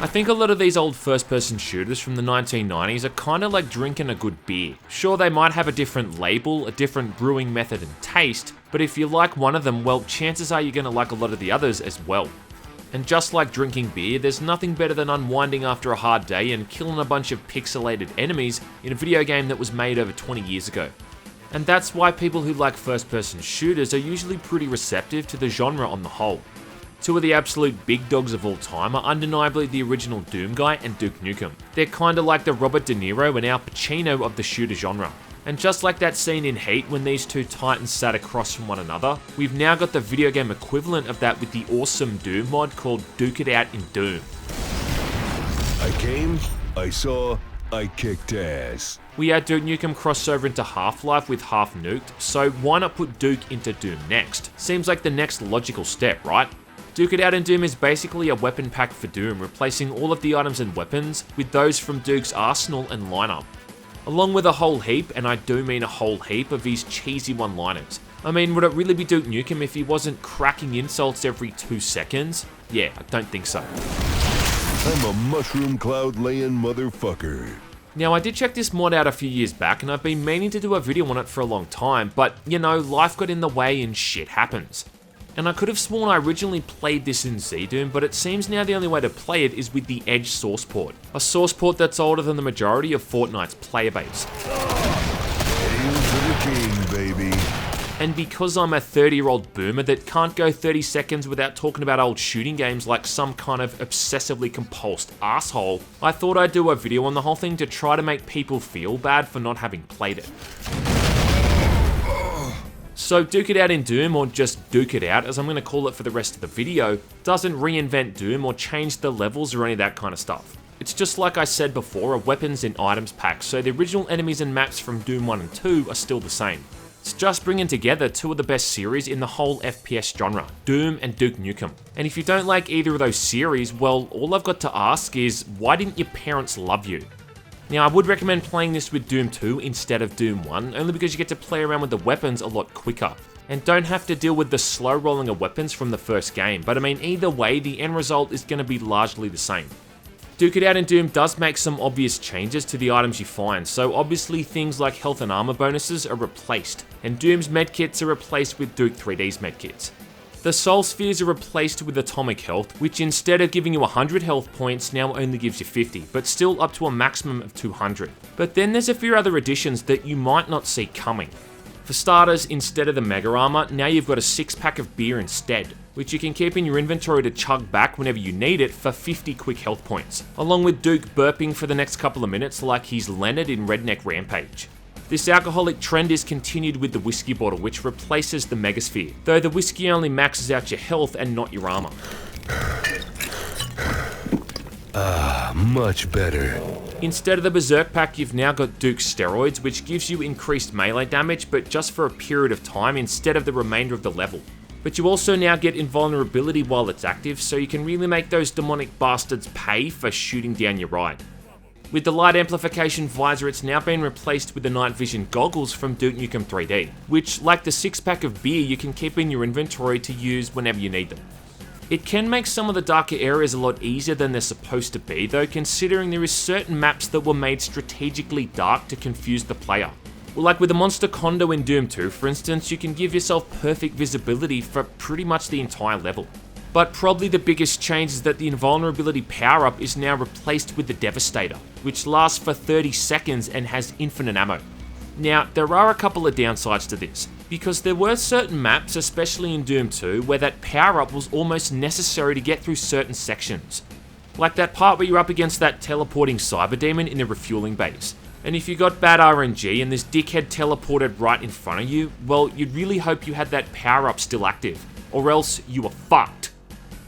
I think a lot of these old first-person shooters from the 1990s are kinda like drinking a good beer. Sure, they might have a different label, a different brewing method and taste, but if you like one of them, well, chances are you're gonna like a lot of the others as well. And just like drinking beer, there's nothing better than unwinding after a hard day and killing a bunch of pixelated enemies in a video game that was made over 20 years ago. And that's why people who like first-person shooters are usually pretty receptive to the genre on the whole. Two of the absolute big dogs of all time are undeniably the original Doom guy and Duke Nukem. They're kinda like the Robert De Niro and Al Pacino of the shooter genre. And just like that scene in Heat when these two titans sat across from one another, we've now got the video game equivalent of that with the awesome Doom mod called Duke It Out in Doom. I came, I saw, I kicked ass. We had Duke Nukem crossover into Half-Life with Half Nuked, so why not put Duke into Doom next? Seems like the next logical step, right? Duke It Out in Doom is basically a weapon pack for Doom, replacing all of the items and weapons with those from Duke's arsenal and lineup. Along with a whole heap, and I do mean a whole heap, of these cheesy one-liners. I mean, would it really be Duke Nukem if he wasn't cracking insults every 2 seconds? Yeah, I don't think so. I'm a mushroom cloud laying motherfucker. Now, I did check this mod out a few years back, and I've been meaning to do a video on it for a long time, but, you know, life got in the way and shit happens. And I could have sworn I originally played this in Z-Doom, but it seems now the only way to play it is with the Edge source port. A source port that's older than the majority of Fortnite's player base. Hail to the king, baby. And because I'm a 30-year-old boomer that can't go 30 seconds without talking about old shooting games like some kind of obsessively compulsed asshole, I thought I'd do a video on the whole thing to try to make people feel bad for not having played it. So Duke It Out in Doom, or just Duke It Out as I'm going to call it for the rest of the video, doesn't reinvent Doom or change the levels or any of that kind of stuff. It's just like I said before, a weapons and items pack, so the original enemies and maps from Doom 1 and 2 are still the same. It's just bringing together two of the best series in the whole FPS genre, Doom and Duke Nukem. And if you don't like either of those series, well, all I've got to ask is, why didn't your parents love you? Now, I would recommend playing this with Doom 2 instead of Doom 1, only because you get to play around with the weapons a lot quicker, and don't have to deal with the slow rolling of weapons from the first game, but I mean, either way, the end result is going to be largely the same. Duke It Out in Doom does make some obvious changes to the items you find, so obviously things like health and armor bonuses are replaced, and Doom's medkits are replaced with Duke 3D's medkits. The Soul Spheres are replaced with Atomic Health, which instead of giving you 100 health points now only gives you 50, but still up to a maximum of 200. But then there's a few other additions that you might not see coming. For starters, instead of the Mega Armor, now you've got a 6-pack of beer instead, which you can keep in your inventory to chug back whenever you need it for 50 quick health points, along with Duke burping for the next couple of minutes like he's Leonard in Redneck Rampage. This alcoholic trend is continued with the whiskey bottle, which replaces the Megasphere, though the whiskey only maxes out your health and not your armor. Ah, much better. Instead of the Berserk pack, you've now got Duke's Steroids, which gives you increased melee damage, but just for a period of time instead of the remainder of the level. But you also now get invulnerability while it's active, so you can really make those demonic bastards pay for shooting down your ride. With the light amplification visor, it's now been replaced with the night vision goggles from Duke Nukem 3D, which, like the 6-pack of beer, you can keep in your inventory to use whenever you need them. It can make some of the darker areas a lot easier than they're supposed to be, though, considering there is certain maps that were made strategically dark to confuse the player. Well, like with the Monster Condo in Doom 2, for instance, you can give yourself perfect visibility for pretty much the entire level. But probably the biggest change is that the invulnerability power-up is now replaced with the Devastator, which lasts for 30 seconds and has infinite ammo. Now, there are a couple of downsides to this, because there were certain maps, especially in Doom 2, where that power-up was almost necessary to get through certain sections. Like that part where you're up against that teleporting cyber demon in the refueling base. And if you got bad RNG and this dickhead teleported right in front of you, well, you'd really hope you had that power-up still active, or else you were fucked.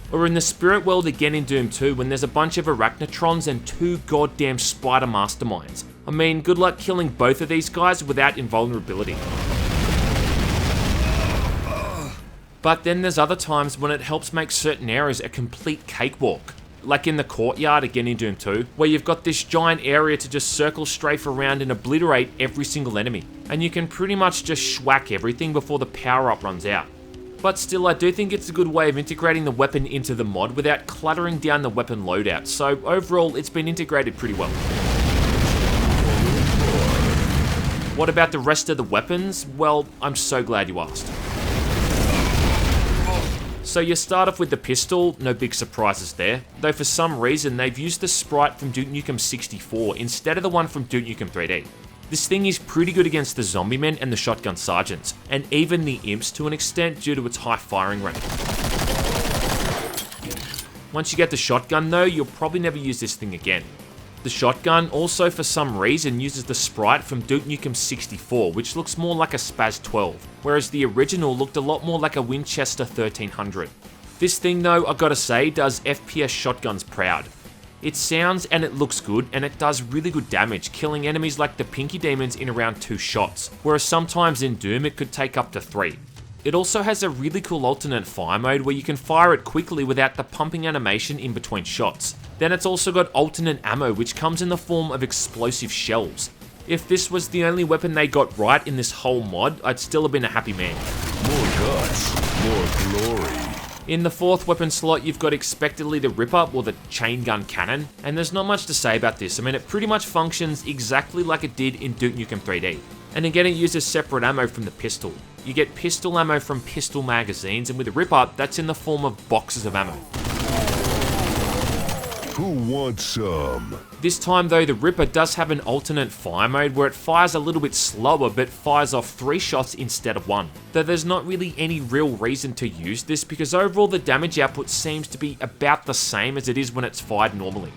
Or in the spirit world again in Doom 2 when there's a bunch of Arachnotrons and 2 goddamn spider masterminds. I mean, good luck killing both of these guys without invulnerability. But then there's other times when it helps make certain areas a complete cakewalk. Like in the courtyard again in Doom 2, where you've got this giant area to just circle strafe around and obliterate every single enemy. And you can pretty much just schwack everything before the power up runs out. But still, I do think it's a good way of integrating the weapon into the mod without cluttering down the weapon loadout, so overall it's been integrated pretty well. What about the rest of the weapons? Well, I'm so glad you asked. So you start off with the pistol, no big surprises there, though for some reason they've used the sprite from Duke Nukem 64 instead of the one from Duke Nukem 3D. This thing is pretty good against the zombie men and the shotgun sergeants, and even the imps to an extent due to its high firing rate. Once you get the shotgun though, you'll probably never use this thing again. The shotgun also for some reason uses the sprite from Duke Nukem 64, which looks more like a Spaz 12, whereas the original looked a lot more like a Winchester 1300. This thing though, I gotta say, does FPS shotguns proud. It sounds and it looks good, and it does really good damage, killing enemies like the Pinky Demons in around 2 shots, whereas sometimes in Doom it could take up to 3. It also has a really cool alternate fire mode where you can fire it quickly without the pumping animation in between shots. Then it's also got alternate ammo which comes in the form of explosive shells. If this was the only weapon they got right in this whole mod, I'd still have been a happy man. More guts, more glory. In the 4th weapon slot, you've got expectedly the Ripper, or the chain gun cannon, and there's not much to say about this. I mean, it pretty much functions exactly like it did in Duke Nukem 3D. And again, it uses separate ammo from the pistol. You get pistol ammo from pistol magazines, and with the Ripper, that's in the form of boxes of ammo. Who wants some? This time though, the Ripper does have an alternate fire mode where it fires a little bit slower but fires off 3 shots instead of 1. Though there's not really any real reason to use this because overall the damage output seems to be about the same as it is when it's fired normally.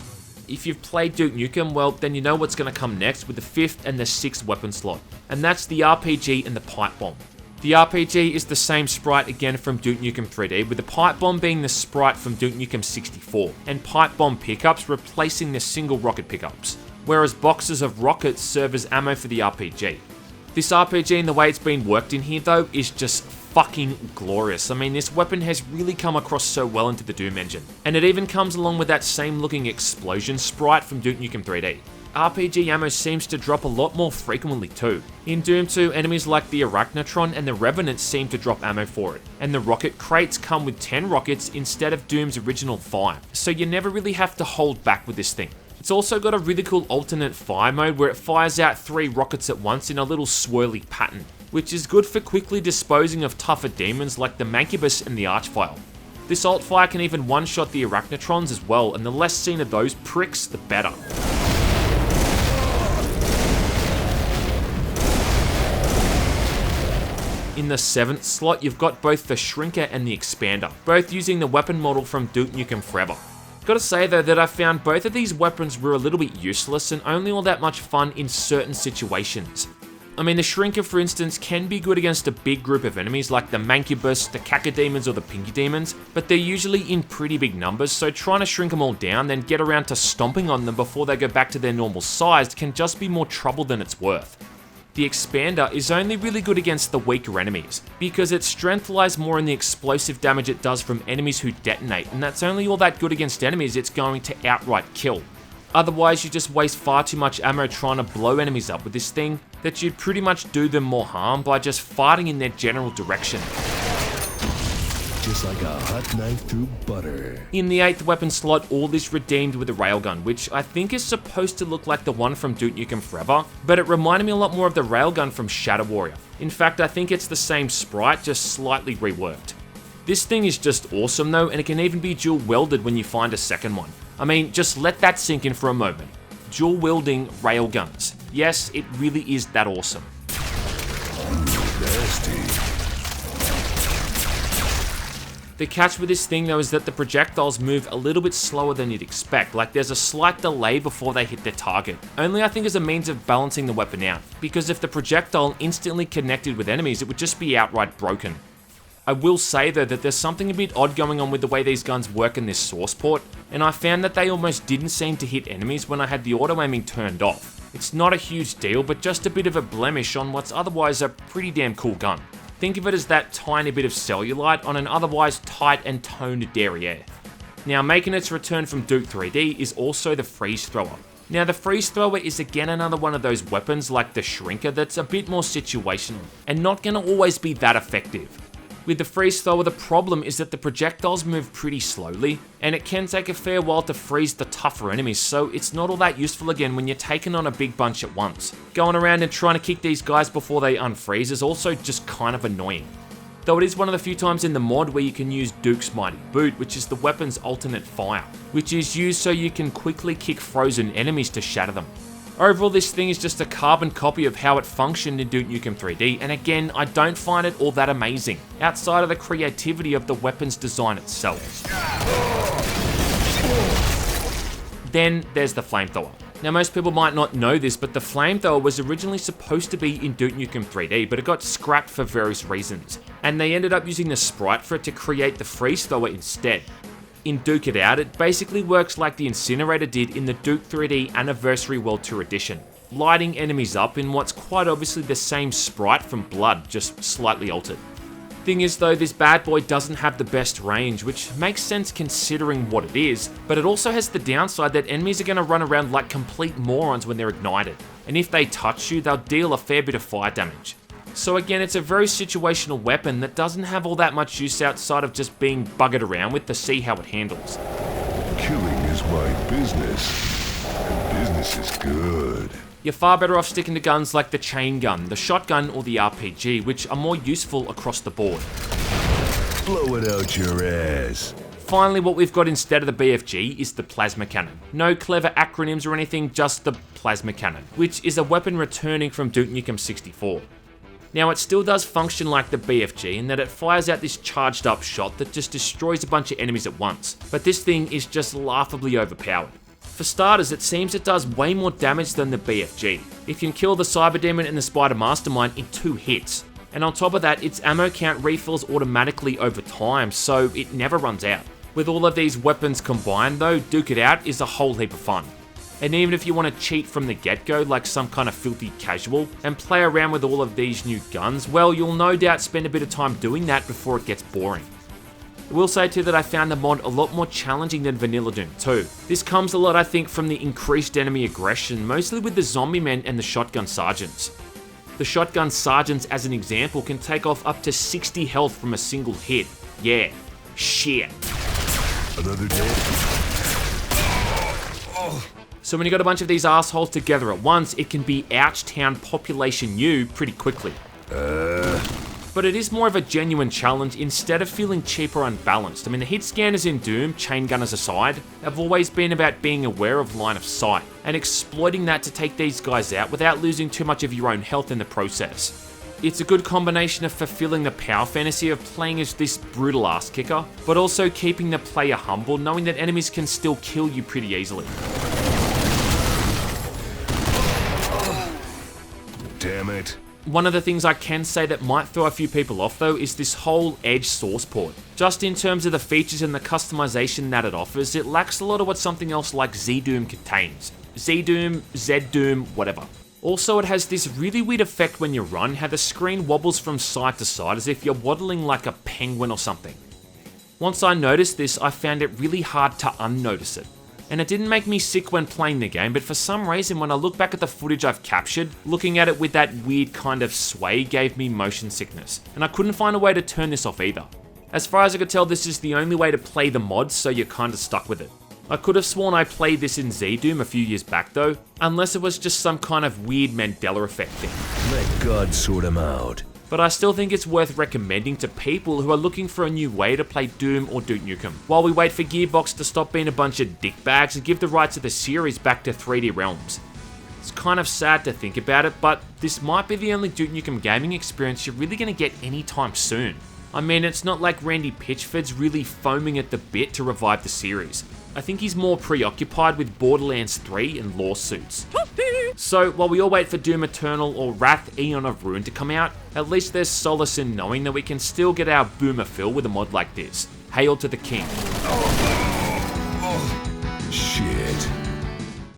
If you've played Duke Nukem, well then you know what's going to come next with the 5th and the 6th weapon slot, and that's the RPG and the pipe bomb. The RPG is the same sprite again from Duke Nukem 3D, with the pipe bomb being the sprite from Duke Nukem 64, and pipe bomb pickups replacing the single rocket pickups, whereas boxes of rockets serve as ammo for the RPG. This RPG and the way it's been worked in here though is just fucking glorious. I mean, this weapon has really come across so well into the Doom engine, and it even comes along with that same looking explosion sprite from Duke Nukem 3D. RPG ammo seems to drop a lot more frequently too. In Doom 2, enemies like the Arachnotron and the Revenant seem to drop ammo for it, and the rocket crates come with 10 rockets instead of Doom's original 5, so you never really have to hold back with this thing. It's also got a really cool alternate fire mode where it fires out 3 rockets at once in a little swirly pattern, which is good for quickly disposing of tougher demons like the Mancubus and the Archvile. This alt fire can even one-shot the Arachnotrons as well, and the less seen of those pricks, the better. In the 7th slot, you've got both the Shrinker and the Expander, both using the weapon model from Duke Nukem Forever. Gotta say though that I found both of these weapons were a little bit useless and only all that much fun in certain situations. I mean, the Shrinker for instance can be good against a big group of enemies like the Mancubus, the Cacodemons or the Pinky Demons, but they're usually in pretty big numbers, so trying to shrink them all down then get around to stomping on them before they go back to their normal size can just be more trouble than it's worth. The Expander is only really good against the weaker enemies, because its strength lies more in the explosive damage it does from enemies who detonate, and that's only all that good against enemies it's going to outright kill. Otherwise, you just waste far too much ammo trying to blow enemies up with this thing, that you'd pretty much do them more harm by just farting in their general direction. Just like a hot knife through butter. In the 8th weapon slot, all is redeemed with a Railgun, which I think is supposed to look like the one from Duke Nukem Forever, but it reminded me a lot more of the Railgun from Shadow Warrior. In fact, I think it's the same sprite, just slightly reworked. This thing is just awesome though, and it can even be dual wielded when you find a second one. I mean, just let that sink in for a moment. Dual wielding Railguns. Yes, it really is that awesome. Nasty. The catch with this thing though is that the projectiles move a little bit slower than you'd expect, like there's a slight delay before they hit their target, only I think as a means of balancing the weapon out, because if the projectile instantly connected with enemies it would just be outright broken. I will say though that there's something a bit odd going on with the way these guns work in this source port, and I found that they almost didn't seem to hit enemies when I had the auto aiming turned off. It's not a huge deal, but just a bit of a blemish on what's otherwise a pretty damn cool gun. Think of it as that tiny bit of cellulite on an otherwise tight and toned derriere. Now, making its return from Duke 3D is also the Freeze Thrower. Now, the Freeze Thrower is again another one of those weapons like the Shrinker that's a bit more situational, and not gonna always be that effective. With the freeze thrower, the problem is that the projectiles move pretty slowly, and it can take a fair while to freeze the tougher enemies, so it's not all that useful again when you're taking on a big bunch at once. Going around and trying to kick these guys before they unfreeze is also just kind of annoying. Though it is one of the few times in the mod where you can use Duke's Mighty Boot, which is the weapon's alternate fire, which is used so you can quickly kick frozen enemies to shatter them. Overall, this thing is just a carbon copy of how it functioned in Duke Nukem 3D, and again, I don't find it all that amazing, outside of the creativity of the weapon's design itself. Then there's the Flamethrower. Now, most people might not know this, but the Flamethrower was originally supposed to be in Duke Nukem 3D, but it got scrapped for various reasons, and they ended up using the sprite for it to create the freeze thrower instead. In Duke It Out, it basically works like the Incinerator did in the Duke 3D Anniversary World Tour Edition, lighting enemies up in what's quite obviously the same sprite from Blood, just slightly altered. Thing is though, this bad boy doesn't have the best range, which makes sense considering what it is, but it also has the downside that enemies are going to run around like complete morons when they're ignited, and if they touch you, they'll deal a fair bit of fire damage. So again, it's a very situational weapon that doesn't have all that much use outside of just being buggered around with to see how it handles. Killing is my business, and business is good. You're far better off sticking to guns like the chain gun, the shotgun, or the RPG, which are more useful across the board. Blow it out your ass. Finally, what we've got instead of the BFG is the plasma cannon. No clever acronyms or anything, just the plasma cannon, which is a weapon returning from Duke Nukem 64. Now, it still does function like the BFG in that it fires out this charged up shot that just destroys a bunch of enemies at once, but this thing is just laughably overpowered. For starters, it seems it does way more damage than the BFG. It can kill the Cyber Demon and the Spider Mastermind in 2 hits, and on top of that, its ammo count refills automatically over time, so it never runs out. With all of these weapons combined though, Duke It Out is a whole heap of fun. And even if you want to cheat from the get-go like some kind of filthy casual and play around with all of these new guns, well, you'll no doubt spend a bit of time doing that before it gets boring. I will say too that I found the mod a lot more challenging than Vanilla Doom 2. This comes a lot, I think, from the increased enemy aggression, mostly with the zombie men and the shotgun sergeants. The shotgun sergeants, as an example, can take off up to 60 health from a single hit. Yeah, shit. Another day. So when you got a bunch of these assholes together at once, it can be Ouch Town Population U pretty quickly. But it is more of a genuine challenge instead of feeling cheap or unbalanced. I mean, the hit scanners in Doom, chain gunners aside, have always been about being aware of line of sight and exploiting that to take these guys out without losing too much of your own health in the process. It's a good combination of fulfilling the power fantasy of playing as this brutal ass kicker, but also keeping the player humble, knowing that enemies can still kill you pretty easily. Damn it. One of the things I can say that might throw a few people off though is this whole Edge source port. Just in terms of the features and the customization that it offers, it lacks a lot of what something else like Z-Doom contains. Z-Doom, Z-Doom, whatever. Also, it has this really weird effect when you run, how the screen wobbles from side to side as if you're waddling like a penguin or something. Once I noticed this, I found it really hard to unnotice it. And it didn't make me sick when playing the game, but for some reason when I look back at the footage I've captured, looking at it with that weird kind of sway gave me motion sickness, and I couldn't find a way to turn this off either. As far as I could tell, this is the only way to play the mod, so you're kinda stuck with it. I could have sworn I played this in Z-Doom a few years back though, unless it was just some kind of weird Mandela effect thing. Let God sort him out. But I still think it's worth recommending to people who are looking for a new way to play Doom or Duke Nukem, while we wait for Gearbox to stop being a bunch of dickbags and give the rights of the series back to 3D Realms. It's kind of sad to think about it, but this might be the only Duke Nukem gaming experience you're really going to get anytime soon. I mean, it's not like Randy Pitchford's really foaming at the bit to revive the series. I think he's more preoccupied with Borderlands 3 and lawsuits. So, while we all wait for Doom Eternal or Wrath Aeon of Ruin to come out, at least there's solace in knowing that we can still get our boomer fill with a mod like this. Hail to the king.